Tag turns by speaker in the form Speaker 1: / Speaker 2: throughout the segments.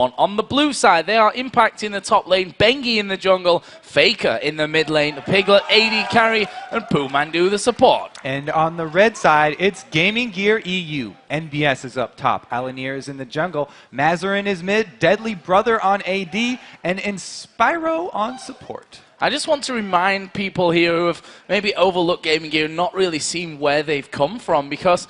Speaker 1: On the blue side, they are impacting the top lane, Bengi in the jungle, Faker in the mid lane, Piglet, AD carry, and Poohmandu the support.
Speaker 2: And on the red side, it's GamingGear.eu. NBS is up top, Alanir is in the jungle, Mazarin is mid, Deadly Brother on AD, and Inspiro on support.
Speaker 1: I just want to remind people here who have maybe overlooked GamingGear and not really seen where they've come from, because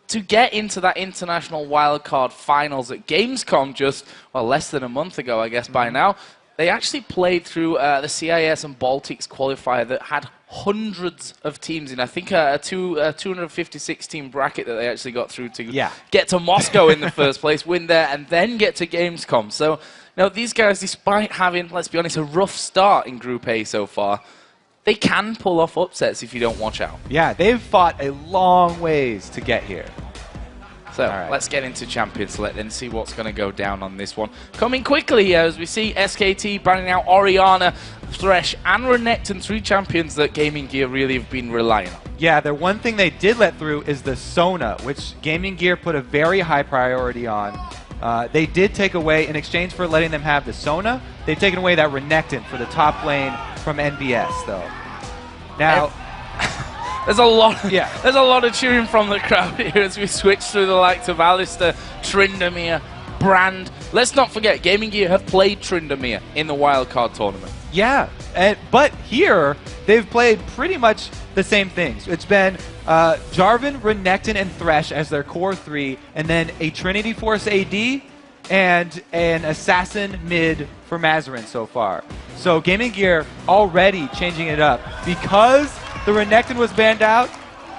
Speaker 1: to get into that international wildcard finals at Gamescom just, well, less than a month ago, I guess, by now, they actually played through the CIS and Baltics qualifier that had hundreds of teams in. I think a 256-team bracket that they actually got through to get to Moscow in the first place, win there, and then get to Gamescom. So, you know, these guys, despite having, let's be honest, a rough start in Group A so far, they can pull off upsets if you don't watch out.
Speaker 2: Yeah, they've fought a long ways to get here.
Speaker 1: So let's get into Champions Select and see what's going to go down on this one. Coming quickly here as we see SKT banning out Orianna, Thresh, and Renekton, 3 champions that GamingGear really have been relying on.
Speaker 2: Yeah, the one thing they did let through is the Sona, which GamingGear put a very high priority on. They did take away, in exchange for letting them have the Sona, they've taken away that Renekton for the top lane from NBS, though. Now,
Speaker 1: there's a lot of cheering from the crowd here as we switch through the likes of Alistair, Tryndamere, Brand. Let's not forget, GamingGear have played Tryndamere in the wildcard tournament.
Speaker 2: Yeah, but here, they've played pretty much the same things. It's been Jarvan, Renekton, and Thresh as their core 3, and then a Trinity Force AD, and an Assassin mid for Mazarin so far. So GamingGear already changing it up. Because the Renekton was banned out,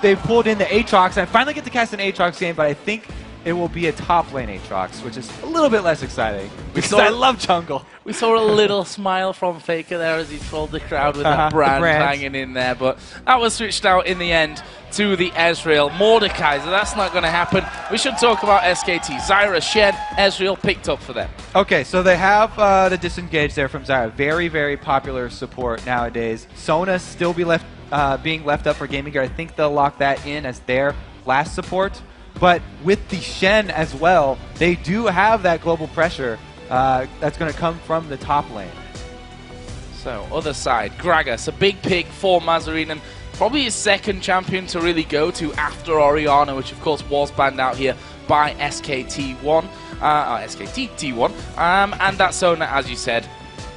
Speaker 2: they pulled in the Aatrox. I finally get to cast an Aatrox game, but I think it will be a top lane Aatrox, which is a little bit less exciting. Because I love jungle.
Speaker 1: We saw a little smile from Faker there as he trolled the crowd with that brand hanging in there, but that was switched out in the end to the Ezreal. Mordekaiser, so that's not going to happen. We should talk about SKT. Zyra, Shen, Ezreal picked up for them.
Speaker 2: Okay, so they have the disengage there from Zyra. Very, very popular support nowadays. Sona still being left up for GamingGear. I think they'll lock that in as their last support. But with the Shen as well, they do have that global pressure that's going to come from the top lane.
Speaker 1: So, other side, Gragas, a big pick for Mazarin, and probably his second champion to really go to after Orianna, which of course was banned out here by SKT1, and that Sona, as you said,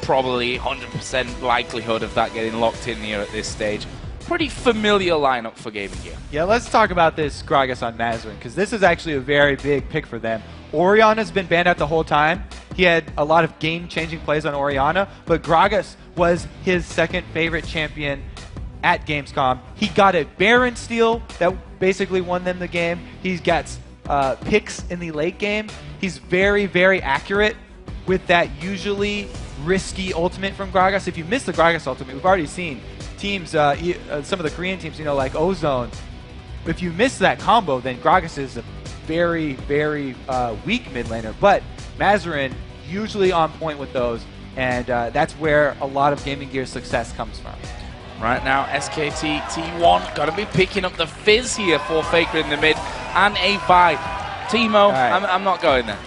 Speaker 1: probably 100% likelihood of that getting locked in here at this stage. Pretty familiar lineup for GamingGear.
Speaker 2: Yeah, let's talk about this Gragas on Mazarin, because this is actually a very big pick for them. Orianna's been banned out the whole time. He had a lot of game-changing plays on Orianna, but Gragas was his second favorite champion at Gamescom. He got a Baron steal that basically won them the game. He's got picks in the late game. He's very, very accurate with that usually risky ultimate from Gragas. If you miss the Gragas ultimate, we've already seen teams, some of the Korean teams, you know, like Ozone, if you miss that combo, then Gragas is a very, very weak mid laner. But Mazarin usually on point with those, and that's where a lot of GamingGear's success comes from.
Speaker 1: Right now, SKT T1 got to be picking up the Fizz here for Faker in the mid, and a buy. Teemo, I'm not going there.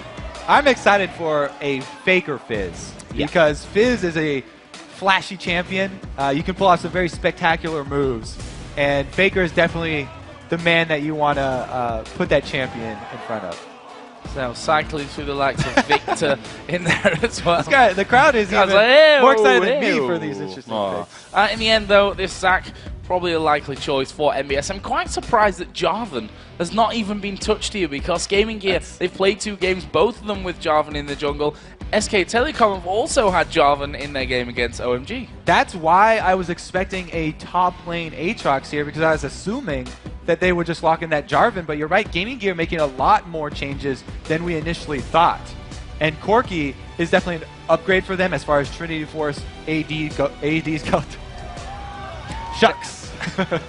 Speaker 2: I'm excited for a Faker Fizz, because Fizz is a flashy champion. You can pull off some very spectacular moves, and Faker is definitely the man that you want to put that champion in front of.
Speaker 1: So cycling through the likes of Victor in there as well.
Speaker 2: This guy, the crowd is even more excited than me for these interesting picks.
Speaker 1: In the end, though, this Zac probably a likely choice for NBS. I'm quite surprised that Jarvan has not even been touched here, because GamingGear, they've played 2 games, both of them with Jarvan in the jungle. SK Telecom have also had Jarvan in their game against OMG.
Speaker 2: That's why I was expecting a top lane Aatrox here, because I was assuming that they would just lock in that Jarvan. But you're right, GamingGear making a lot more changes than we initially thought. And Corki is definitely an upgrade for them as far as Trinity Force ADs go. Shucks.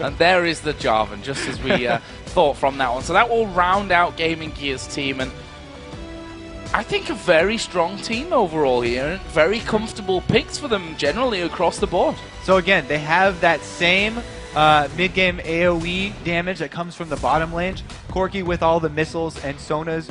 Speaker 1: And there is the Jarvan, just as we thought from that one. So that will round out GamingGear's team, and I think a very strong team overall here, and very comfortable picks for them generally across the board.
Speaker 2: So again, they have that same mid-game AoE damage that comes from the bottom lane. Corki with all the missiles and Sona's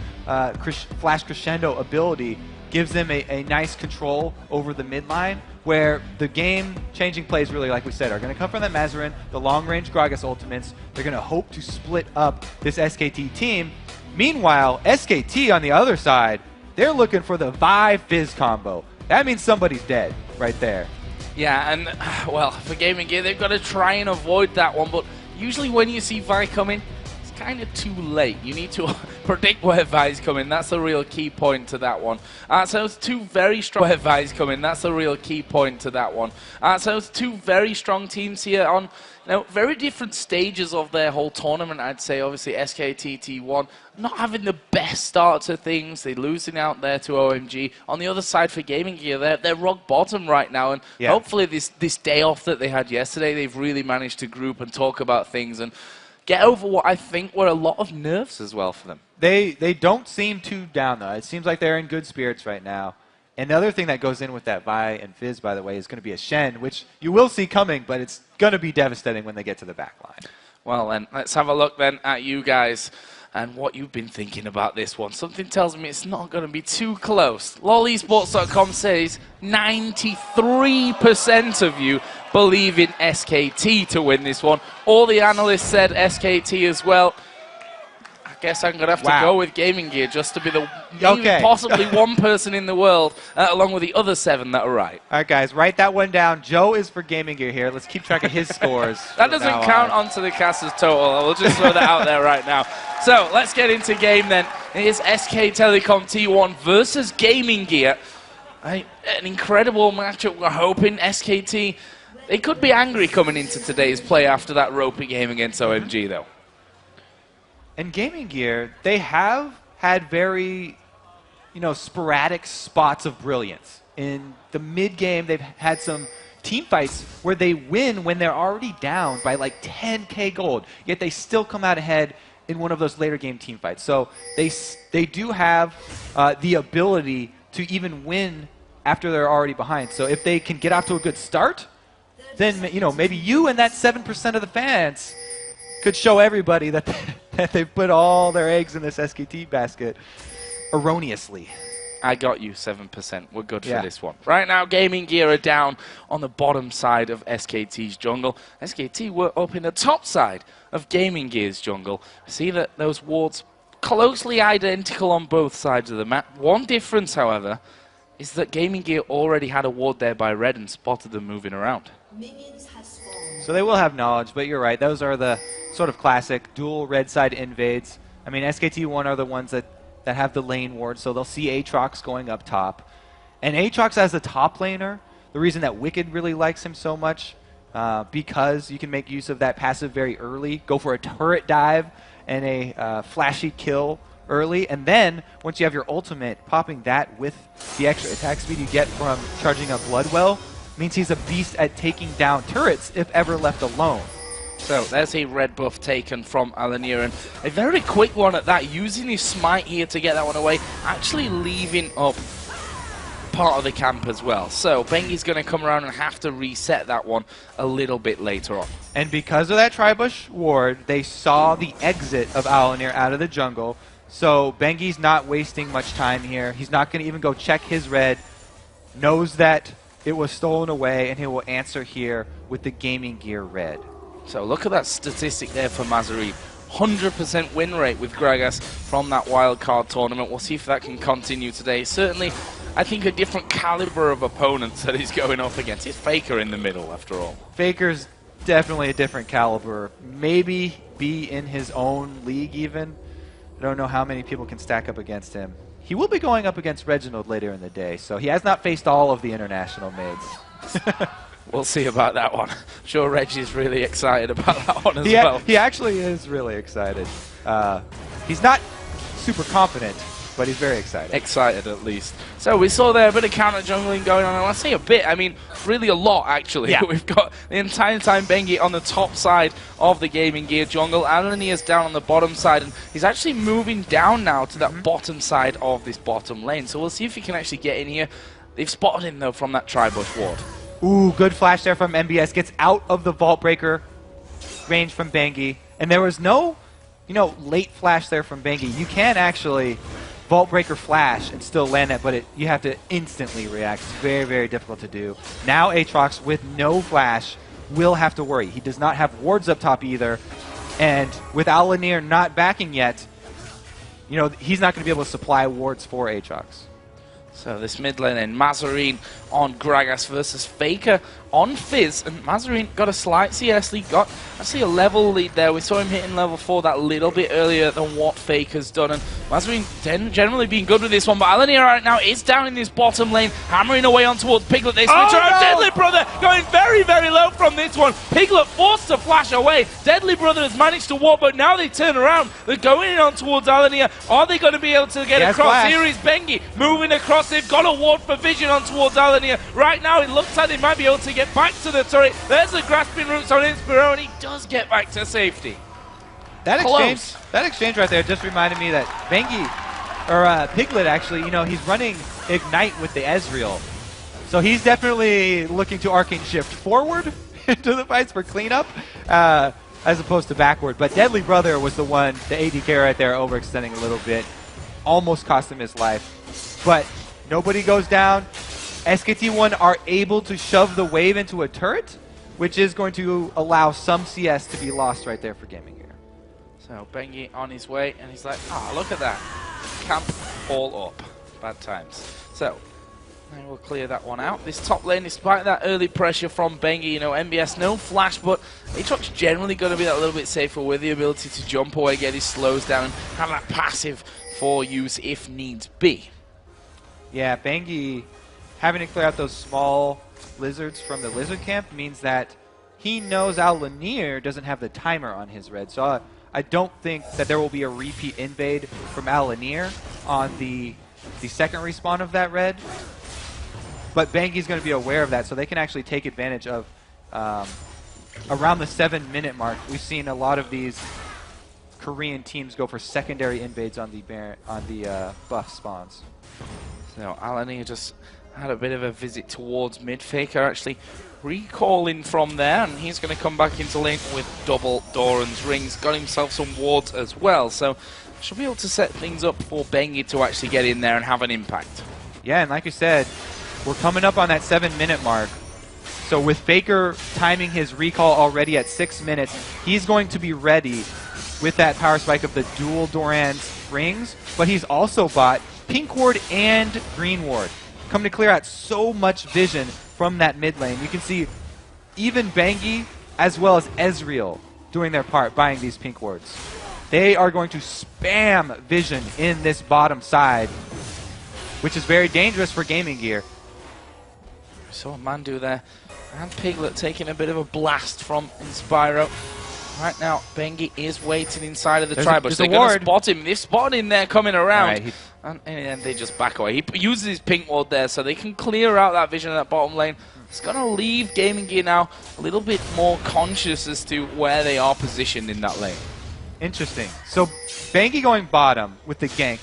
Speaker 2: flash crescendo ability. gives them a nice control over the mid line, where the game-changing plays, really, like we said, are going to come from the Mazarin, the long-range Gragas ultimates. They're going to hope to split up this SKT team. Meanwhile, SKT on the other side, they're looking for the Vi Fizz combo. That means somebody's dead right there.
Speaker 1: Yeah, and, well, for GamingGear, they've got to try and avoid that one, but usually when you see Vi coming, it's kind of too late. You need to predict where Vi's coming. That's the real key point to that one. So it's two very strong... Where Vi's coming. That's the real key point to that one. So it's two very strong teams here on very different stages of their whole tournament, I'd say. Obviously, SKT T1 not having the best start to things. They're losing out there to OMG. On the other side for GamingGear, they're rock bottom right now. And hopefully this day off that they had yesterday, they've really managed to group and talk about things and get over what I think were a lot of nerves as well for them.
Speaker 2: They don't seem too down, though. It seems like they're in good spirits right now. And the other thing that goes in with that Vi and Fizz, by the way, is going to be a Shen, which you will see coming, but it's going to be devastating when they get to the back line.
Speaker 1: Well, then, let's have a look then at you guys and what you've been thinking about this one. Something tells me it's not going to be too close. LolEsports.com says 93% of you believe in SKT to win this one. All the analysts said SKT as well. I guess I'm going to have to go with GamingGear just to be the possibly one person in the world, along with the other 7 that are right.
Speaker 2: All right, guys, write that one down. Joe is for GamingGear here. Let's keep track of his scores.
Speaker 1: That doesn't count onto the caster's total. I will just throw that out there right now. So let's get into game then. Here's SK Telecom T1 versus GamingGear. An incredible matchup. We're hoping SKT, they could be angry coming into today's play after that ropey game against OMG, though.
Speaker 2: And GamingGear, they have had very, sporadic spots of brilliance. In the mid-game, they've had some team fights where they win when they're already down by like 10k gold, yet they still come out ahead in one of those later game team fights. So they do have the ability to even win after they're already behind. So if they can get off to a good start, then maybe you and that 7% of the fans could show everybody that they've put all their eggs in this SKT basket erroneously.
Speaker 1: I got you, 7%. We're good for this one. Right now, GamingGear are down on the bottom side of SKT's jungle. SKT were up in the top side of GamingGear's jungle. See that those wards closely identical on both sides of the map. One difference, however, is that GamingGear already had a ward there by red and spotted them moving around.
Speaker 2: So they will have knowledge, but you're right. Those are the sort of classic dual red side invades. I mean, SKT1 are the ones that have the lane ward, so they'll see Aatrox going up top. And Aatrox as the top laner, the reason that Wicked really likes him so much, because you can make use of that passive very early, go for a turret dive and a flashy kill early, and then once you have your ultimate, popping that with the extra attack speed you get from charging up Bloodwell means he's a beast at taking down turrets if ever left alone.
Speaker 1: So there's a red buff taken from Alanir, and a very quick one at that, using his smite here to get that one away, actually leaving up part of the camp as well. So Bengi's going to come around and have to reset that one a little bit later on.
Speaker 2: And because of that Tribush ward, they saw the exit of Alanir out of the jungle, so Bengi's not wasting much time here. He's not going to even go check his red, knows that it was stolen away, and he will answer here with the GamingGear red.
Speaker 1: So look at that statistic there for Mazarin. 100% win rate with Gragas from that wildcard tournament. We'll see if that can continue today. Certainly, I think a different caliber of opponents that he's going up against. It's Faker in the middle, after all.
Speaker 2: Faker's definitely a different caliber. Maybe be in his own league even. I don't know how many people can stack up against him. He will be going up against Reginald later in the day, so he has not faced all of the international mids.
Speaker 1: We'll see about that one. I'm sure Reggie's really excited about that one as well.
Speaker 2: He actually is really excited. He's not super confident, but he's very excited.
Speaker 1: Excited, at least. So we saw there a bit of counter jungling going on, and I say a bit, I mean really a lot, actually. Yeah. We've got the entire time Bengi on the top side of the GamingGear jungle. Alanir's down on the bottom side, and he's actually moving down now to that bottom side of this bottom lane. So we'll see if he can actually get in here. They've spotted him, though, from that Tribush ward.
Speaker 2: Ooh, good flash there from MBS. Gets out of the Vault Breaker range from Bengi. And there was no, late flash there from Bengi. You can actually Vault Breaker flash and still land that, but you have to instantly react. It's very, very difficult to do. Now Aatrox, with no flash, will have to worry. He does not have wards up top either, and with Alanir not backing yet, you know, he's not going to be able to supply wards for Aatrox.
Speaker 1: So this mid lane then, Mazarine on Gragas versus Faker on Fizz, and Mazarine got a slight CS lead, got actually a level lead there. We saw him hitting level 4 that little bit earlier than what Faker's done, and Mazarine generally being good with this one, but Alanir right now is down in this bottom lane, hammering away on towards Piglet. They switch around. No! Deadly Brother going very, very low from this one. Piglet forced to flash away. Deadly Brother has managed to walk, but now they turn around. They're going in on towards Alanir. Are they going to be able to get across? Flash. Here is Bengi moving across. They've got a ward for Vision on towards Alanir. Right now it looks like they might be able to get back to the turret. There's the grasping roots on Inspiro, and he does get back to safety.
Speaker 2: That exchange right there just reminded me that Bengi, or Piglet actually, you know, he's running Ignite with the Ezreal. So he's definitely looking to Arcane Shift forward into the fights for cleanup, as opposed to backward. But Deadly Brother was the one, the ADK right there, overextending a little bit. Almost cost him his life. But nobody goes down. SKT1 are able to shove the wave into a turret, which is going to allow some CS to be lost right there for GamingGear.
Speaker 1: So Bengi on his way, and he's like, ah, look at that. Camp all up. Bad times. So, now we'll clear that one out. This top lane, despite that early pressure from Bengi, you know, MBS, no flash, but Aatrox generally going to be that little bit safer with the ability to jump away, get his slows down, and have that passive for use if needs be.
Speaker 2: Yeah, Bengi having to clear out those small lizards from the lizard camp means that he knows Alanir doesn't have the timer on his red. So I don't think that there will be a repeat invade from Alanir on the second respawn of that red. But Bengi's going to be aware of that, so they can actually take advantage of around the 7-minute mark. We've seen a lot of these Korean teams go for secondary invades on the buff spawns.
Speaker 1: So Alanir just had a bit of a visit towards mid. Faker actually recalling from there, and he's going to come back into lane with double Doran's rings. Got himself some wards as well, so should be able to set things up for Bengi to actually get in there and have an impact.
Speaker 2: Yeah, and like you said, we're coming up on that 7-minute mark. So with Faker timing his recall already at 6 minutes, he's going to be ready with that power spike of the dual Doran's rings, but he's also bought Pink Ward and Green Ward. Coming to clear out so much vision from that mid lane. You can see even Bengi as well as Ezreal doing their part buying these pink wards. They are going to spam vision in this bottom side, which is very dangerous for GamingGear.
Speaker 1: We saw a man do there, and Piglet taking a bit of a blast from Inspiro. Right now, Bengi is waiting inside of the tri-bush. They're going to spot him. They've spotted him there coming around. Right, and then they just back away. He uses his pink ward there so they can clear out that vision of that bottom lane. It's going to leave GamingGear now a little bit more conscious as to where they are positioned in that lane.
Speaker 2: Interesting. So Bengi going bottom with the gank.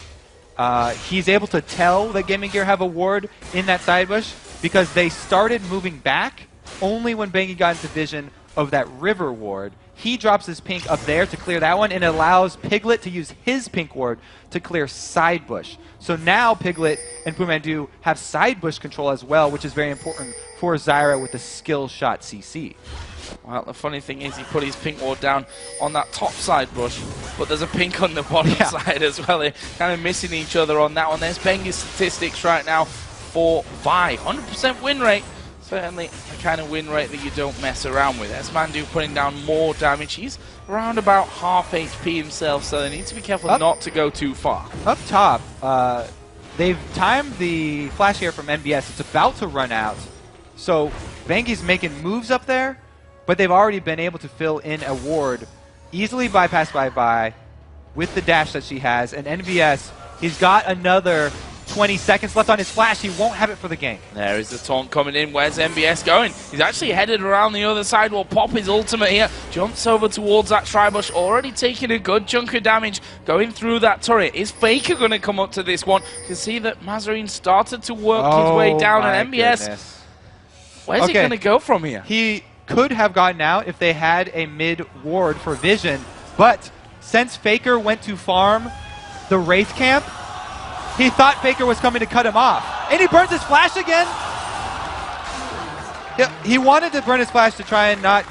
Speaker 2: He's able to tell that GamingGear have a ward in that side bush because they started moving back only when Bengi got into vision of that river ward. He drops his pink up there to clear that one, and it allows Piglet to use his pink ward to clear side bush. So now Piglet and Pumandu have side bush control as well, which is very important for Zyra with the skill shot CC.
Speaker 1: Well, the funny thing is he put his pink ward down on that top side bush, but there's a pink on the bottom side as well. They're kind of missing each other on that one. There's Bengi's statistics right now for Vi. 100% win rate. Certainly the kind of win rate that you don't mess around with. Esmandu putting down more damage. He's around about half HP himself, so they need to be careful not to go too far.
Speaker 2: Up top, they've timed the flash here from MBS. It's about to run out. So Bengi's making moves up there, but they've already been able to fill in a ward easily bypassed by Vi with the dash that she has. And NBS, he's got another 20 seconds left on his flash. He won't have it for the gank.
Speaker 1: There is the taunt coming in. Where's MBS going? He's actually headed around the other side. Will pop his ultimate here. Jumps over towards that tri-bush. Already taking a good chunk of damage going through that turret. Is Faker going to come up to this one? You can see that Mazarine started to work his way down. And MBS, where's he going to go from here?
Speaker 2: He could have gotten out if they had a mid ward for vision. But since Faker went to farm the Wraith camp, he thought Faker was coming to cut him off. And he burns his flash again. He wanted to burn his flash to try and not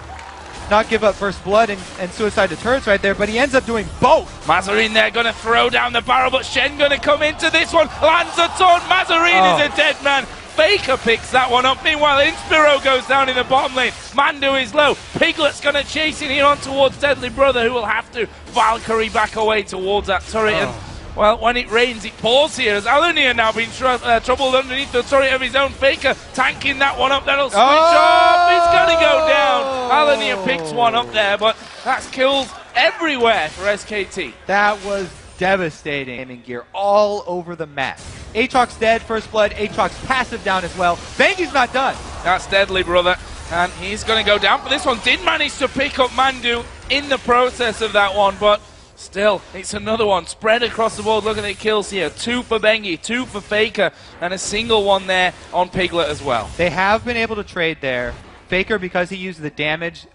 Speaker 2: give up first blood and suicide to turrets right there, but he ends up doing both.
Speaker 1: Mazarine there going to throw down the barrel, but Shen going to come into this one. Lands a taunt. Mazarine is a dead man. Faker picks that one up. Meanwhile, Inspiro goes down in the bottom lane. Mando is low. Piglet's going to chase in here on towards Deadly Brother, who will have to Valkyrie back away towards that turret. And, well, when it rains, it pours here. As Alania now being troubled underneath the turret of his own. Faker tanking that one up. That'll switch off. It's going to go down. Alania picks one up there, but that's kills everywhere for SKT.
Speaker 2: That was devastating. Gaming Gear all over the map. Aatrox dead, first blood. Aatrox passive down as well. Bengi's not done.
Speaker 1: That's Deadly Brother, and he's going to go down for this one. Did manage to pick up Mandu in the process of that one, but still, it's another one spread across the board. Look at the kills here. 2 for Bengi, 2 for Faker, and a single one there on Piglet as well.
Speaker 2: They have been able to trade there. Faker, because he used the damage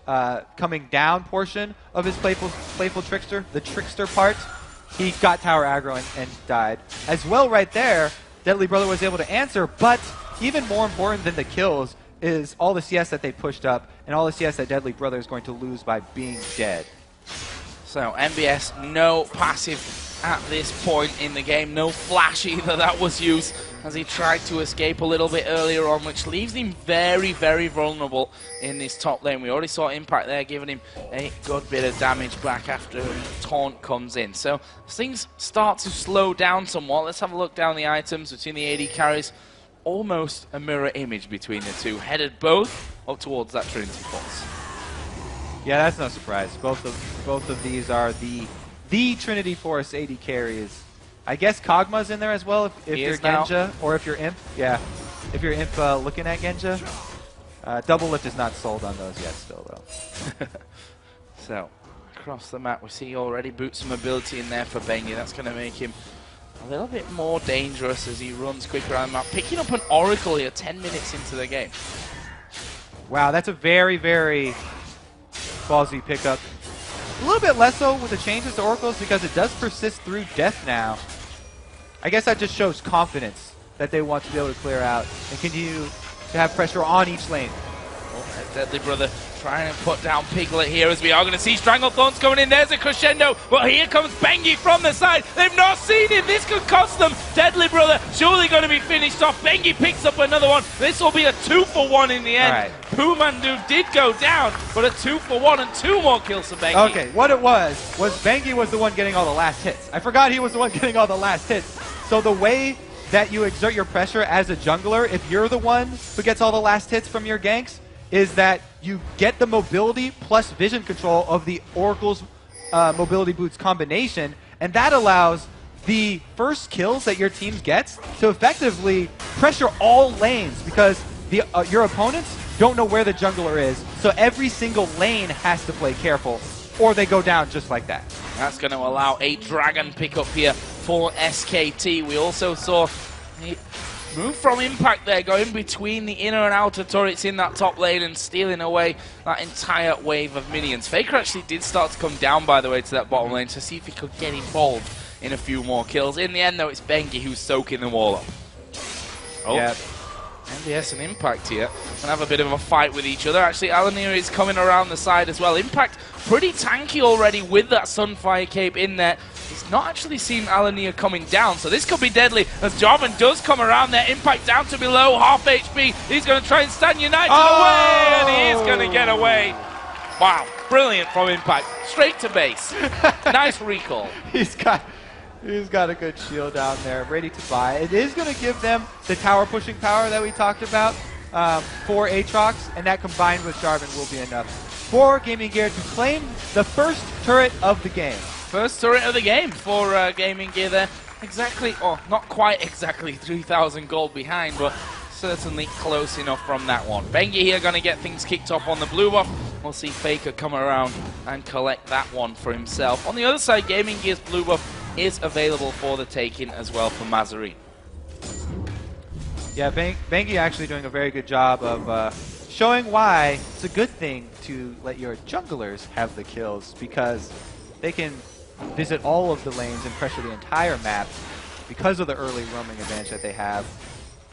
Speaker 2: coming down portion of his playful trickster, the trickster part, he got tower aggro and died. As well right there, Deadly Brother was able to answer, but even more important than the kills is all the CS that they pushed up and all the CS that Deadly Brother is going to lose by being dead.
Speaker 1: So MBS, no passive at this point in the game. No flash either that was used as he tried to escape a little bit earlier on, which leaves him very, very vulnerable in this top lane. We already saw Impact there giving him a good bit of damage back after Taunt comes in. So things start to slow down somewhat. Let's have a look down the items between the AD carries. Almost a mirror image between the two, headed both up towards that Trinity Force.
Speaker 2: Yeah, that's no surprise. Both of these are the Trinity Force AD carries. I guess Kog'Maw's in there as well if you're Genja or if you're Imp. Yeah, if you're Imp looking at Genja. Double Lift is not sold on those yet still, though.
Speaker 1: So, across the map we see already boots some ability in there for Bengi. That's going to make him a little bit more dangerous as he runs quick around the map. Picking up an Oracle here 10 minutes into the game.
Speaker 2: Wow, that's a very, very ballsy pickup. A little bit less so with the changes to Oracles because it does persist through death now. I guess that just shows confidence that they want to be able to clear out and continue to have pressure on each lane.
Speaker 1: Oh, Deadly Brother trying to put down Piglet here as we are going to see Stranglethorns coming in. There's a crescendo, but here comes Bengi from the side. They've not seen him. This could cost them. Deadly Brother surely going to be finished off. Bengi picks up another one. This will be a 2-for-1 in the end. Right. Pumandu did go down, but a 2-for-1 and 2 more kills for Bengi.
Speaker 2: Okay, what it was Bengi was the one getting all the last hits. I forgot he was the one getting all the last hits. So the way that you exert your pressure as a jungler, if you're the one who gets all the last hits from your ganks, is that you get the mobility plus vision control of the Oracle's mobility boots combination, and that allows the first kills that your team gets to effectively pressure all lanes because your opponents don't know where the jungler is, so every single lane has to play careful or they go down just like that.
Speaker 1: That's going to allow a Dragon pickup here for SKT. We also saw move from Impact there, going between the inner and outer turrets in that top lane and stealing away that entire wave of minions. Faker actually did start to come down, by the way, to that bottom lane to see if he could get involved in a few more kills. In the end, though, it's Bengi who's soaking them all up. Oh, yeah. MBS and Impact here and have a bit of a fight with each other. Actually, Alanir is coming around the side as well. Impact pretty tanky already with that Sunfire Cape in there. He's not actually seen Alanir coming down, so this could be deadly as Jarvan does come around there. Impact down to below, half HP. He's going to try and stand United away, and he is going to get away. Wow, brilliant from Impact. Straight to base. Nice recall.
Speaker 2: He's got a good shield down there, ready to buy. It is going to give them the tower pushing power that we talked about for Aatrox, and that combined with Jarvan will be enough for Gaming Gear to claim the first turret of the game.
Speaker 1: First turret of the game for Gaming Gear there. Exactly, or not quite exactly 3,000 gold behind, but certainly close enough from that one. Bengi here going to get things kicked off on the blue buff. We'll see Faker come around and collect that one for himself. On the other side, Gaming Gear's blue buff is available for the taking as well for Mazarine.
Speaker 2: Yeah, Bengi actually doing a very good job of showing why it's a good thing to let your junglers have the kills, because they can visit all of the lanes and pressure the entire map because of the early roaming advantage that they have.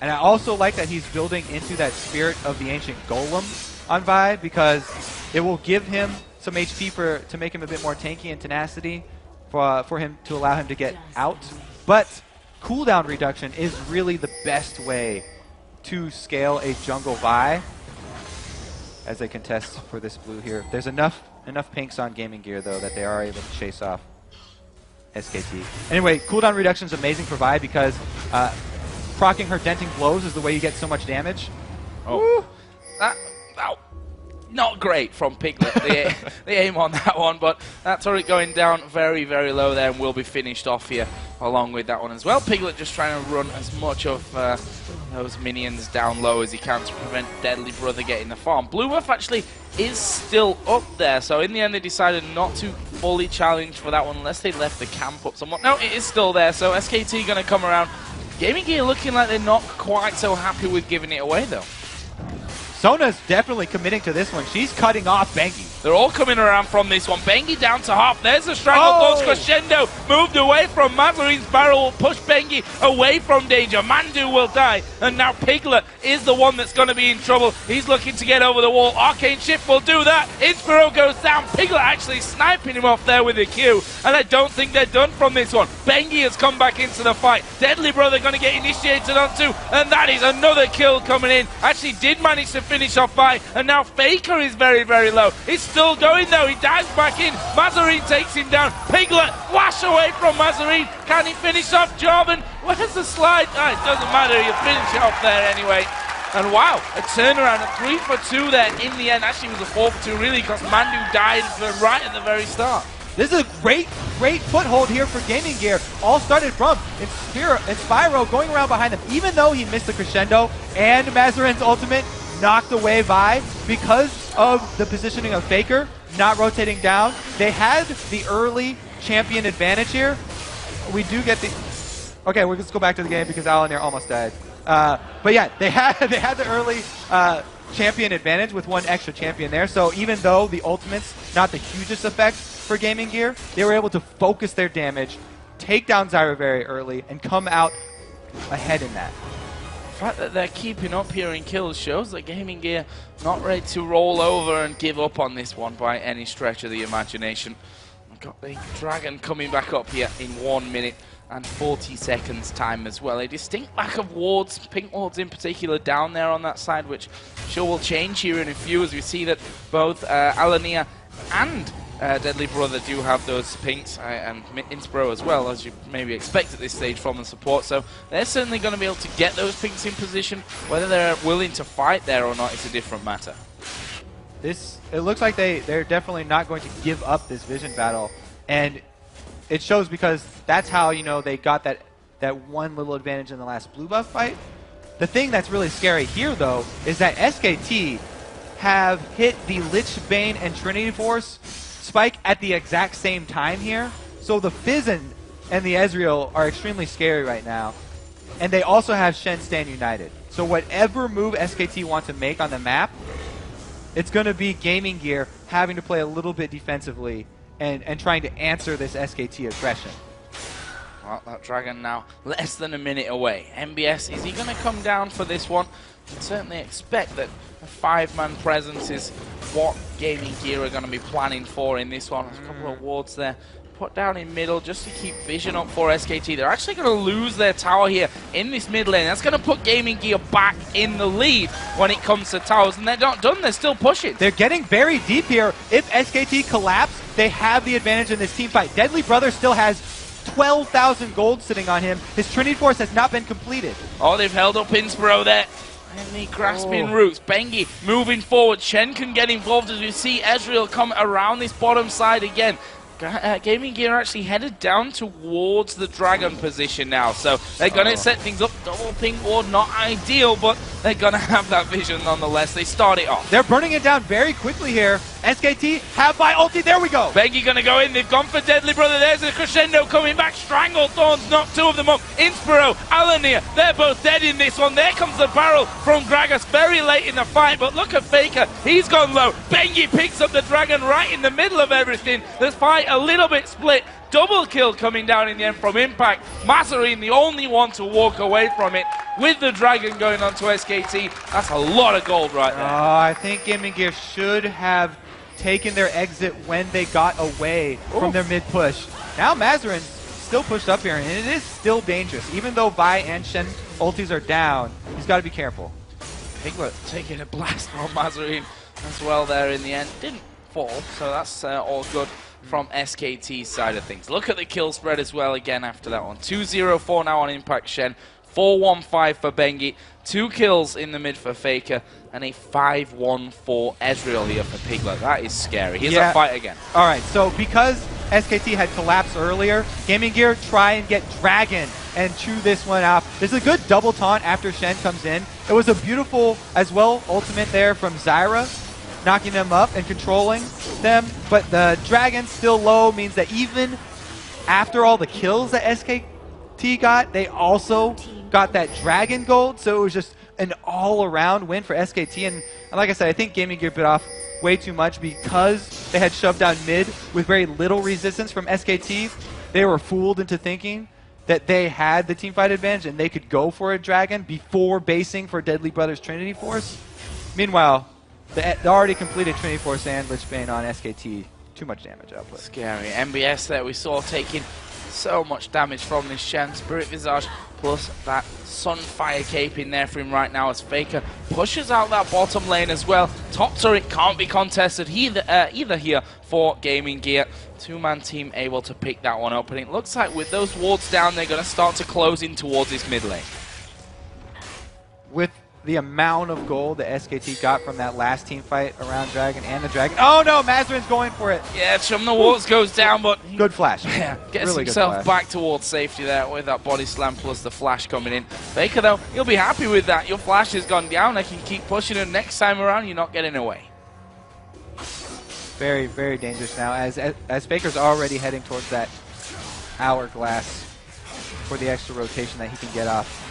Speaker 2: And I also like that he's building into that spirit of the ancient golem on Vi, because it will give him some HP to make him a bit more tanky and tenacity for him to allow him to get out. But cooldown reduction is really the best way to scale a jungle Vi as they contest for this blue here. There's enough pinks on GamingGear though that they are able to chase off SKT. Anyway, cooldown reduction is amazing for Vi because proccing her denting blows is the way you get so much damage.
Speaker 1: Oh, not great from Piglet, the aim on that one, but that turret going down very, very low there and will be finished off here along with that one as well. Piglet just trying to run as much of those minions down low as he can to prevent Deadly Brother getting the farm. Blue buff actually is still up there, so in the end they decided not to fully challenge for that one unless they left the camp up somewhat. No, it is still there, so SKT going to come around. GamingGear looking like they're not quite so happy with giving it away though.
Speaker 2: Sona's definitely committing to this one. She's cutting off Bengi.
Speaker 1: They're all coming around from this one. Bengi down to half. There's the strangle. Crescendo moved away from Mazarine's barrel. Will push Bengi away from danger. Mandu will die. And now Piglet is the one that's going to be in trouble. He's looking to get over the wall. Arcane Shift will do that. Inspiro goes down. Piglet actually sniping him off there with the Q. And I don't think they're done from this one. Bengi has come back into the fight. Deadly Brother going to get initiated onto. And that is another kill coming in. Actually did manage to finish off by. And now Faker is very, very low. He's still going though. He dives back in. Mazarine takes him down. Piglet flash away from Mazarine. Can he finish off job? And where's the slide? Oh, it doesn't matter. He'll finish it off there anyway. And wow, a turnaround, a 3 for 2 there in the end. Actually, it was a 4 for 2 really because Mandu died right at the very start.
Speaker 2: This is a great foothold here for GamingGear. All started from Inspiro going around behind them. Even though he missed the crescendo and Mazarine's ultimate knocked away Vi, because of the positioning of Faker not rotating down, they had the early champion advantage here. We do get the... Okay, we'll just go back to the game because Alanir almost died. But yeah, they had the early champion advantage with one extra champion there. So even though the ultimate's not the hugest effect for GamingGear, they were able to focus their damage, take down Zyra very early, and come out ahead in that.
Speaker 1: The fact that they're keeping up here in kills shows that GamingGear not ready to roll over and give up on this one by any stretch of the imagination. We've got the Dragon coming back up here in 1 minute and 40 seconds time as well. A distinct lack of wards, pink wards in particular, down there on that side, which sure will change here in a few as we see that both Alania and Deadly Brother do have those pinks, and Inspiro as well, as you maybe expect at this stage from the support. So they're certainly going to be able to get those pinks in position. Whether they're willing to fight there or not is a different matter.
Speaker 2: It looks like they're definitely not going to give up this vision battle, and it shows because that's how, you know, they got that one little advantage in the last blue buff fight. The thing that's really scary here, though, is that SKT have hit the Lich Bane and Trinity Force spike at the exact same time here. So the Fizzin and the Ezreal are extremely scary right now. And they also have Shen stand united. So whatever move SKT want to make on the map, it's going to be GamingGear having to play a little bit defensively and trying to answer this SKT aggression.
Speaker 1: Well, that Dragon now less than a minute away. MBS, is he going to come down for this one? You can certainly expect that a 5-man presence is what GamingGear are going to be planning for in this one. There's a couple of wards there put down in middle just to keep vision up for SKT. They're actually going to lose their tower here in this mid lane. That's going to put GamingGear back in the lead when it comes to towers. And they're not done. They're still pushing.
Speaker 2: They're getting very deep here. If SKT collapse, they have the advantage in this team fight. Deadly Brother still has 12,000 gold sitting on him. His Trinity Force has not been completed.
Speaker 1: Oh, they've held up Inspiro there. And the grasping roots. Bengi moving forward. Shen can get involved as we see Ezreal come around this bottom side again. GamingGear are actually headed down towards the Dragon position now, so they're going to set things up. Double ping ward, not ideal, but they're going to have that vision nonetheless. They start it off.
Speaker 2: They're burning it down very quickly here. SKT have by ulti. There we go.
Speaker 1: Bengi going to go in. They've gone for Deadly Brother. There's a crescendo coming back. Strangle Thorns knock 2 of them up. Inspiro, Alanir, they're both dead in this one. There comes the barrel from Gragas very late in the fight, but look at Faker. He's gone low. Bengi picks up the Dragon right in the middle of everything. This fight a little bit split. Double kill coming down in the end from Impact. Mazarine, the only one to walk away from it with the Dragon going on to SKT. That's a lot of gold right there.
Speaker 2: I think GamingGear should have taken their exit when they got away from their mid push. Now Mazarine's still pushed up here, and it is still dangerous. Even though Vi and Shen ultis are down, he's got to be careful.
Speaker 1: Piglet taking a blast from Mazarine as well there in the end. Didn't fall, so that's all good from SKT's side of things. Look at the kill spread as well again after that one. 2-0-4 now on Impact Shen, 4-1-5 for Bengi, 2 kills in the mid for Faker, and a 5-1 for Ezreal here for Piglet. That is scary. Here's a fight again.
Speaker 2: All right, so because SKT had collapsed earlier, GamingGear try and get Dragon and chew this one off. There's a good double taunt after Shen comes in. It was a beautiful, as well, ultimate there from Zyra, knocking them up and controlling them, but the Dragon's still low, means that even after all the kills that SKT got, they also got that Dragon gold, so it was just an all-around win for SKT, and like I said, I think GamingGear bit off way too much because they had shoved down mid with very little resistance from SKT. They were fooled into thinking that they had the teamfight advantage and they could go for a Dragon before basing for Deadly Brothers Trinity Force. Meanwhile, the already completed Trinity Force and Lich Bane on SKT. Too much damage output.
Speaker 1: Scary. MBS there we saw taking so much damage from this Shen. Spirit Visage plus that Sunfire Cape in there for him right now as Faker pushes out that bottom lane as well. Top turret can't be contested either here for GamingGear. Two-man team able to pick that one up, and it looks like with those wards down, they're going to start to close in towards this mid lane.
Speaker 2: With the amount of gold that SKT got from that last team fight around Dragon and the Dragon. Oh no, Mazarine's going for it.
Speaker 1: Yeah, Chum the wards goes down, but
Speaker 2: good flash.
Speaker 1: Yeah, gets
Speaker 2: really
Speaker 1: himself back towards safety there with that body slam plus the flash coming in. Faker though, you'll be happy with that. Your flash has gone down. They can keep pushing it. Next time around, you're not getting away.
Speaker 2: Very, very dangerous now as Faker's already heading towards that hourglass for the extra rotation that he can get off.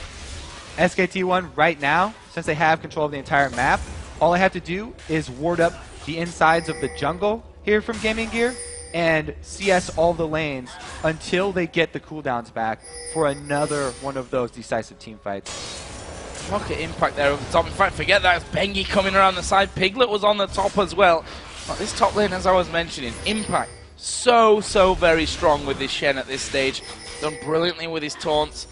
Speaker 2: SKT1 right now, since they have control of the entire map, all I have to do is ward up the insides of the jungle here from GamingGear and CS all the lanes until they get the cooldowns back for another one of those decisive team fights.
Speaker 1: Look at Impact there over the top. In fact, forget that. It's Bengi coming around the side. Piglet was on the top as well. But this top lane, as I was mentioning, Impact so very strong with this Shen at this stage. Done brilliantly with his taunts.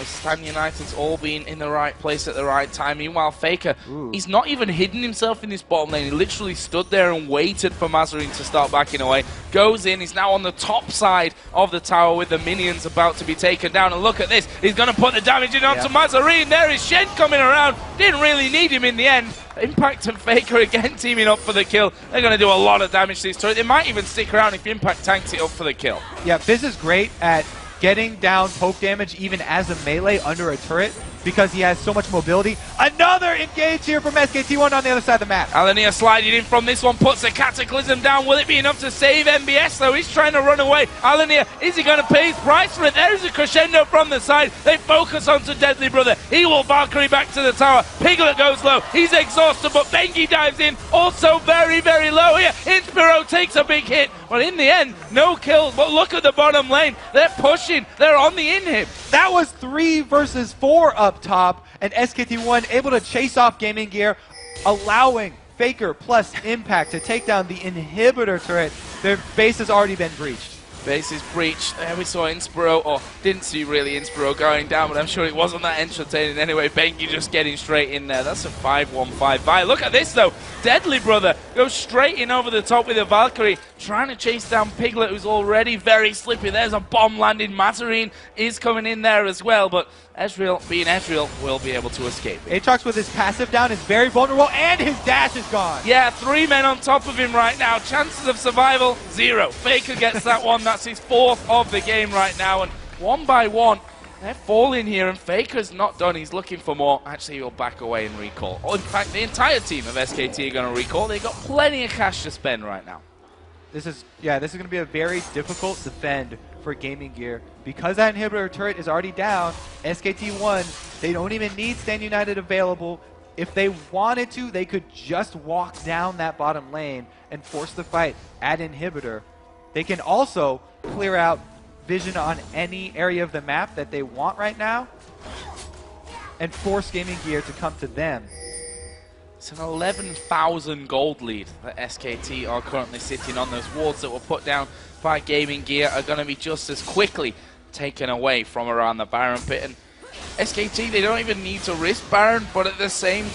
Speaker 1: Stan United's all been in the right place at the right time. Meanwhile, Faker, he's not even hidden himself in this bottom lane. He literally stood there and waited for Mazarine to start backing away. Goes in, he's now on the top side of the tower with the minions about to be taken down. And look at this, he's going to put the damage in onto Mazarine. There is Shen coming around. Didn't really need him in the end. Impact and Faker again teaming up for the kill. They're going to do a lot of damage to this turret. They might even stick around if Impact tanks it up for the kill.
Speaker 2: Yeah, Fizz is great at getting down poke damage even as a melee under a turret because he has so much mobility. Another engage here from SKT1 on the other side of the map.
Speaker 1: Alania sliding in from this one, puts a Cataclysm down. Will it be enough to save MBS though? He's trying to run away. Alania, is he going to pay his price for it? There's a crescendo from the side. They focus onto Deadly Brother. He will Valkyrie back to the tower. Piglet goes low. He's exhausted, but Bengi dives in. Also very low here. Inspiro takes a big hit. But in the end, no kills. But look at the bottom lane. They're pushing. They're on the inhib.
Speaker 2: That was 3 versus 4 up top, and SKT1 able to chase off GamingGear, allowing Faker plus Impact to take down the inhibitor turret. Their base has already been breached.
Speaker 1: Base is breached. There we saw Inspiro, or didn't see really Inspiro going down, but I'm sure it wasn't that entertaining anyway. Bengi just getting straight in there. That's a 5-1-5 buy. Look at this though. Deadly Brother goes straight in over the top with a Valkyrie, trying to chase down Piglet, who's already very slippy. There's a bomb landing. Mazarine is coming in there as well, but Ezreal, being Ezreal, will be able to escape it.
Speaker 2: Aatrox with his passive down is very vulnerable, and his dash is gone.
Speaker 1: Yeah, 3 men on top of him right now. Chances of survival, 0. Faker gets that one. That's his 4th of the game right now, and one by one, they're falling here, and Faker's not done. He's looking for more. Actually, he'll back away and recall. Oh, in fact, the entire team of SKT are going to recall. They've got plenty of cash to spend right now.
Speaker 2: This is going to be a very difficult defend for GamingGear. Because that inhibitor turret is already down, SKT1, they don't even need Stand United available. If they wanted to, they could just walk down that bottom lane and force the fight at inhibitor. They can also clear out vision on any area of the map that they want right now and force Gaming Gear to come to them.
Speaker 1: It's an 11,000 gold lead that SKT are currently sitting on. Those wards that were put down by Gaming Gear are going to be just as quickly taken away from around the Baron pit. And SKT, they don't even need to risk Baron, but in the same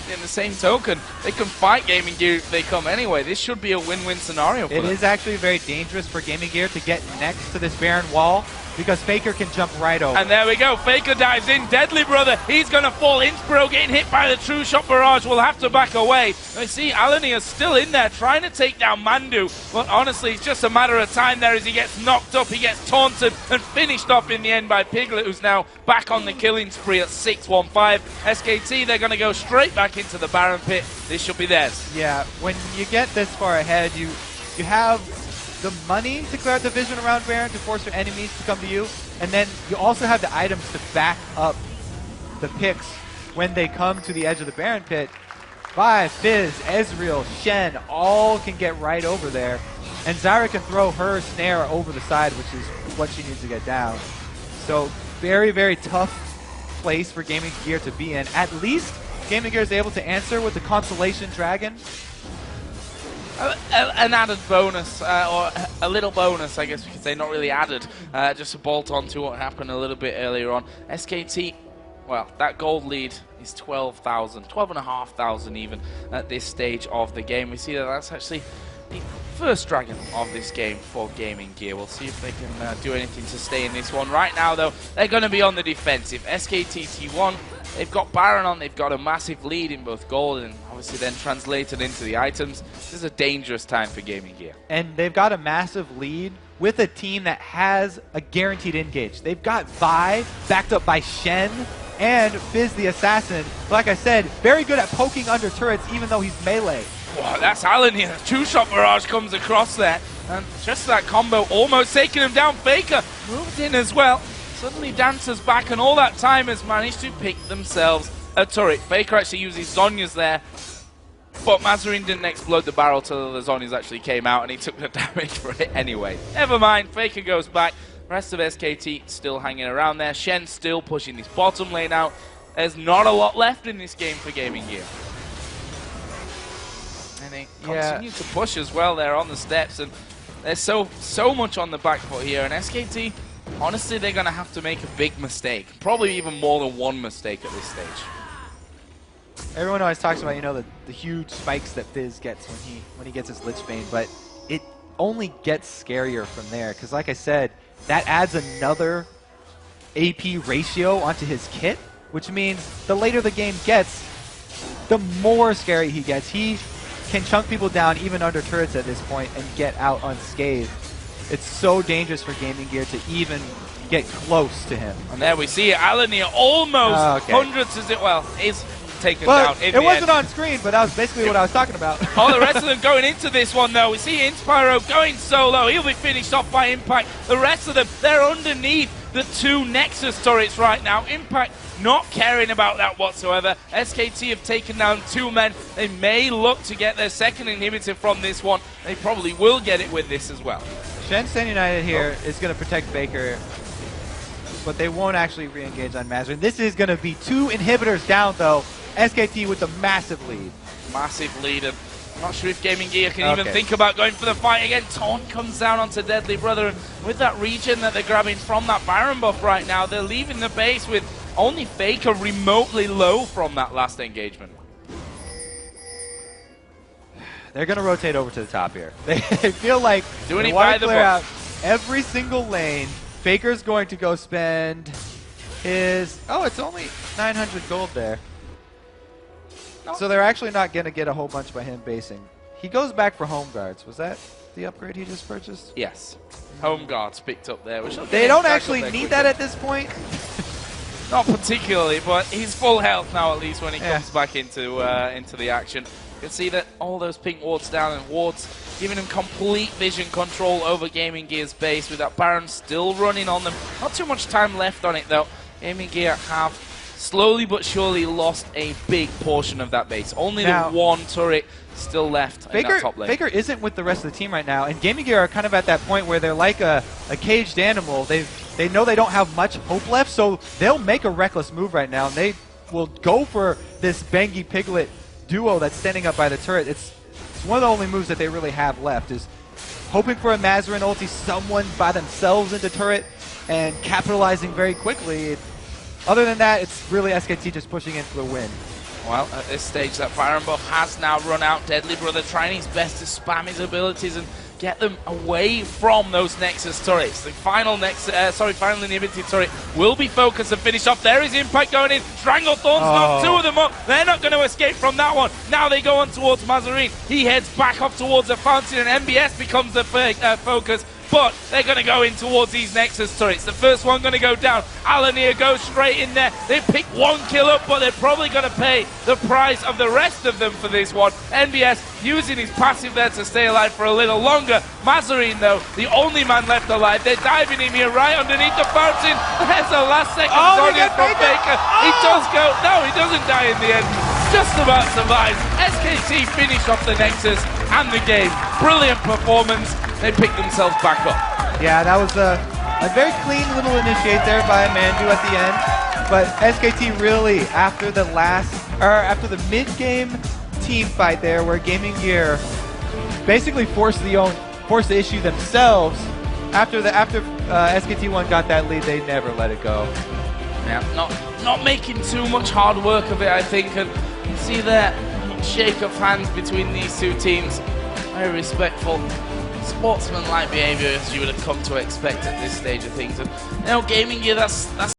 Speaker 1: token, they can fight Gaming Gear if they come anyway. This should be a win-win scenario for them.
Speaker 2: It is actually very dangerous for Gaming Gear to get next to this Baron wall, because Faker can jump right over.
Speaker 1: And there we go. Faker dives in. Deadly Brother, he's going to fall. Inspiro getting hit by the True Shot Barrage. Will have to back away. I see Alania still in there trying to take down Mandu. But honestly, it's just a matter of time there as he gets knocked up. He gets taunted and finished off in the end by Piglet, who's now back on the killing spree at 6-1-5. SKT, they're going to go straight back into the Baron pit. This should be theirs.
Speaker 2: Yeah, when you get this far ahead, you have the money to clear out the vision around Baron to force your enemies to come to you, and then you also have the items to back up the picks when they come to the edge of the Baron pit. Vi, Fizz, Ezreal, Shen, all can get right over there, and Zyra can throw her snare over the side, which is what she needs to get down. So very, very tough place for Gaming Gear to be in. At least Gaming Gear is able to answer with the Constellation Dragon.
Speaker 1: An added bonus, or a little bonus, I guess we could say, not really added, just to bolt on to what happened a little bit earlier on. SKT, well, that gold lead is 12,000, 12,500 even at this stage of the game. We see that that's actually the first dragon of this game for Gaming Gear. We'll see if they can do anything to stay in this one. Right now, though, they're going to be on the defensive. SKT T1, they've got Baron on, they've got a massive lead in both gold and obviously then translated into the items. This is a dangerous time for Gaming Gear.
Speaker 2: And they've got a massive lead with a team that has a guaranteed engage. They've got Vi backed up by Shen and Fizz the Assassin. Like I said, very good at poking under turrets even though he's melee.
Speaker 1: Wow, that's Alan here. Two-shot barrage comes across there. And just that combo almost taking him down. Faker moved in as well. Suddenly Dancer's back, and all that time has managed to pick themselves a turret. Faker actually uses Zhonya's there, but Mazarin didn't explode the barrel till the Zhonya's actually came out, and he took the damage for it anyway. Never mind, Faker goes back. Rest of SKT still hanging around there. Shen still pushing this bottom lane out. There's not a lot left in this game for Gaming Gear. And they continue to push as well there on the steps, and there's so much on the back foot here, and SKT, honestly, they're going to have to make a big mistake. Probably even more than one mistake at this stage.
Speaker 2: Everyone always talks about, you know, the huge spikes that Fizz gets when he gets his Lich Bane, but it only gets scarier from there, because like I said, that adds another AP ratio onto his kit, which means the later the game gets, the more scary he gets. He can chunk people down even under turrets at this point and get out unscathed. It's so dangerous for Gaming Gear to even get close to him.
Speaker 1: And there we see it. Alania almost hundreds is it? Well, is taken down.
Speaker 2: It wasn't on screen, but that was basically what I was talking about.
Speaker 1: All the rest of them going into this one, though. We see Inspiro going solo. He'll be finished off by Impact. The rest of them, they're underneath the two Nexus turrets right now. Impact not caring about that whatsoever. SKT have taken down two men. They may look to get their second inhibitor from this one. They probably will get it with this as well.
Speaker 2: Shen United here is going to protect Baker, but they won't actually re-engage on Mazarin. This is going to be two inhibitors down, though. SKT with a massive lead.
Speaker 1: Massive lead, and I'm not sure if Gaming Gear can even think about going for the fight again. Taunt comes down onto Deadly Brother, and with that regen that they're grabbing from that Baron buff right now, they're leaving the base with only Faker remotely low from that last engagement.
Speaker 2: They're going to rotate over to the top here. They feel like
Speaker 1: doing
Speaker 2: they
Speaker 1: it
Speaker 2: want
Speaker 1: by
Speaker 2: to
Speaker 1: the
Speaker 2: clear
Speaker 1: book.
Speaker 2: out every single lane. Faker's going to go spend his... Oh, it's only 900 gold there. So they're actually not going to get a whole bunch by him basing. He goes back for Home Guards. Was that the upgrade he just purchased?
Speaker 1: Yes. Home Guards picked up there. Which
Speaker 2: they don't actually need that at this point.
Speaker 1: Not particularly, but he's full health now at least when he comes back into the action. You can see that all those pink wards down, and wards giving him complete vision control over Gaming Gear's base with that Baron still running on them. Not too much time left on it though. Gaming Gear have slowly but surely lost a big portion of that base. Only
Speaker 2: Now,
Speaker 1: the one turret still left in that top lane.
Speaker 2: Faker isn't with the rest of the team right now, and GamingGear are kind of at that point where they're like a caged animal. They know they don't have much hope left, so they'll make a reckless move right now, and they will go for this Bengi Piglet duo that's standing up by the turret. It's one of the only moves that they really have left, is hoping for a Mazarin ulti, someone by themselves into turret, and capitalizing very quickly. Other than that, it's really SKT just pushing in for the win.
Speaker 1: Well, at this stage, that Fire and Buff has now run out. Deadly Brother trying his best to spam his abilities and get them away from those Nexus turrets. The final final inhibited turret will be focused and finished off. There is Impact going in. Stranglethorn's knocked two of them up. They're not going to escape from that one. Now they go on towards Mazarin. He heads back up towards the fountain, and MBS becomes the focus. But they're going to go in towards these Nexus turrets. The first one going to go down. Alanir goes straight in there. They pick one kill up, but they're probably going to pay the price of the rest of them for this one. NBS using his passive there to stay alive for a little longer. Mazarin, though, the only man left alive. They're diving him here right underneath the fountain. There's the last second on him from Faker. He does go. No, he doesn't die in the end. Just about survives. SKT finish off the Nexus and the game. Brilliant performance. They pick themselves back up.
Speaker 2: Yeah, that was a very clean little initiate there by Mandu at the end. But SKT really, after the mid-game team fight there, where GamingGear basically forced the issue themselves. After SKT1 got that lead, they never let it go.
Speaker 1: Yeah, not making too much hard work of it, I think, and you see that shake of hands between these two teams. Very respectful, sportsman-like behavior as you would have come to expect at this stage of things. And GamingGear, that's